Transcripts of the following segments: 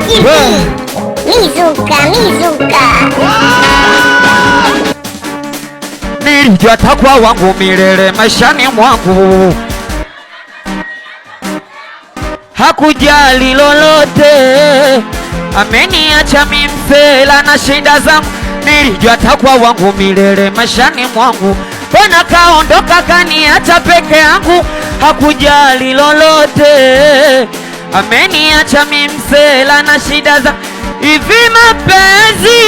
Mizuka. Nilijua takwa wangu milele maishani mwangu, hakujali lolote, ameniacha mimfela na shida zangu. Nilijua takwa wangu milele maishani mwangu, mbona kaondoka kaniacha peke yangu. Hakujali lolote, ameniacha mimfela na shida zangu. Hivi mapenzi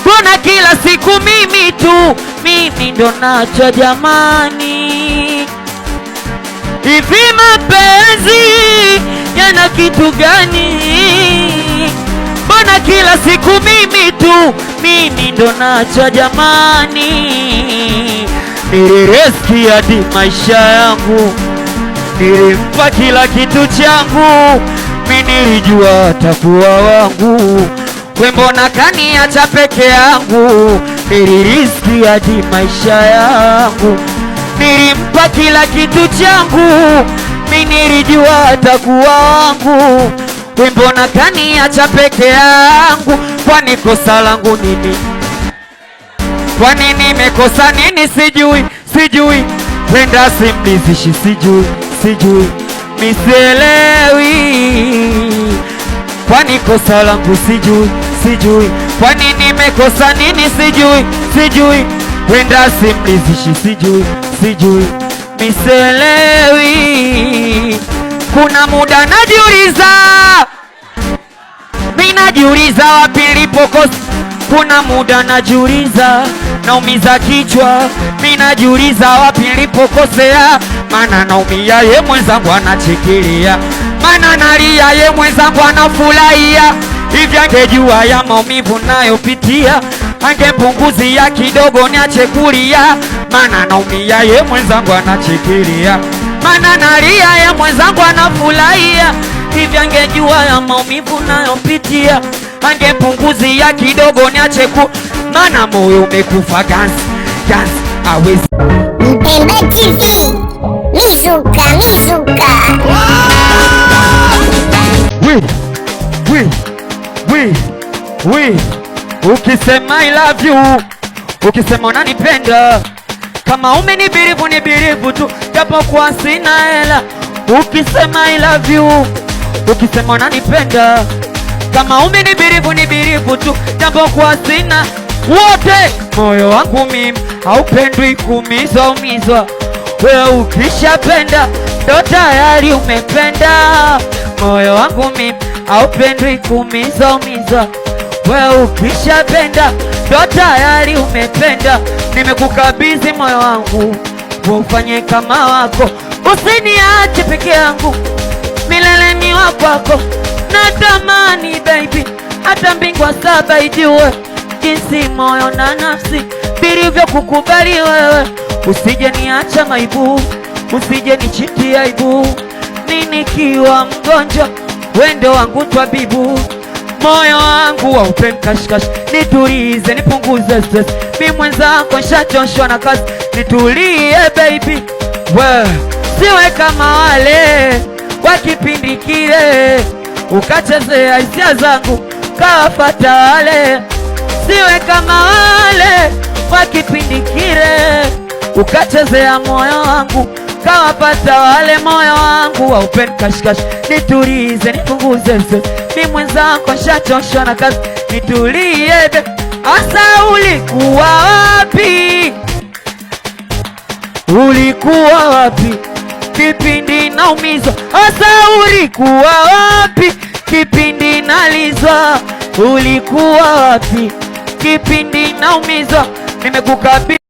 mbona kila siku mimi tu, mimi ndo nacha jamani. Hivi mapenzi yana kitu gani? Mbona kila siku mimi tu, mimi ndo nacha jamani. Nilireski hadi maisha yangu, nilimpa kila kitu changu, mimi nilijua atakuwa wangu. We mbona kaniacha peke yangu? Niliriski hadi maisha yangu, nilimpa kila kitu changu, mimi nilijua atakuwa wangu. We mbona kaniacha peke yangu? Kwani kosa langu nini? Kwani nimekosa nini? Sijui Penda simlizishi sijui miselewi. Kwani kosa langu sijui kwani nimekosa nini? Sijui Penda simlizishi sijui miselewi. Kuna muda najiuliza wapi nilipokosa. Kuna muda najiuliza, naumiza kichwa, mimi najiuliza wapi nilipokosea. Maana naumia ye mwenzangu anachekelea, maana nalia ye mwenzangu anafurahia. Hivi angejua ya maumivu nayopitia, angepunguzia kidogo niache kulia. Maana naumia ye mwenzangu anachekelea, maana nalia ye mwenzangu anafurahia. Hivi angejua ya maumivu nayopitia, angepunguzia kidogo niache maana moyo umekufa ganzi hawezi. Mpembe TV, Mizuka. Ukisema I love you, ukisema unanipenda, kama umenibirivu tu, japo kwa sina hela. Ukisema I love you, ukisema unanipenda, kama umenibirivu tu, japo kwa sina wote. Moyo wangu mimi haupendwi kumizwa. Wewe ukishapenda ndo tayari umependa. Moyo wangu mimi haupendwi kumizwa. Wewe ukishapenda ndo tayari umependa. Nimekukabidhi moyo wangu, ufanye kama wako. Usiniache peke yangu, milele ni wa kwako. Natamani baby, hata mbingwa saba ijue jinsi moyo na nafsi vilivyo kukubali wewe. Usije niacha maibu, usije nichitia aibu. Mimi nikiwa mgonjwa, wendo wangu twabibu. Moyo wangu haupendi kashikashi, nitulize nipunguze stress. Mimi mwenzako nishachoshwa na kazi, nitulie baby. We siwe kama wale wa kipindi kile, ukachezea hisia zangu kawafata wale. Siwe kama wale wa kipindi kile, ukachezea moyo wangu kawapata wale. Moyo wangu haupendi kashikashi, nitulize nipunguze stress. Mimi mwenzako nishachoshwa na kazi, nitulie. Asa ulikuwa wapi kipindi naumizwa? Asa ulikuwa wapi kipindi nalizwa? Ulikuwa wapi kipindi naumizwa? Nimekukabidhi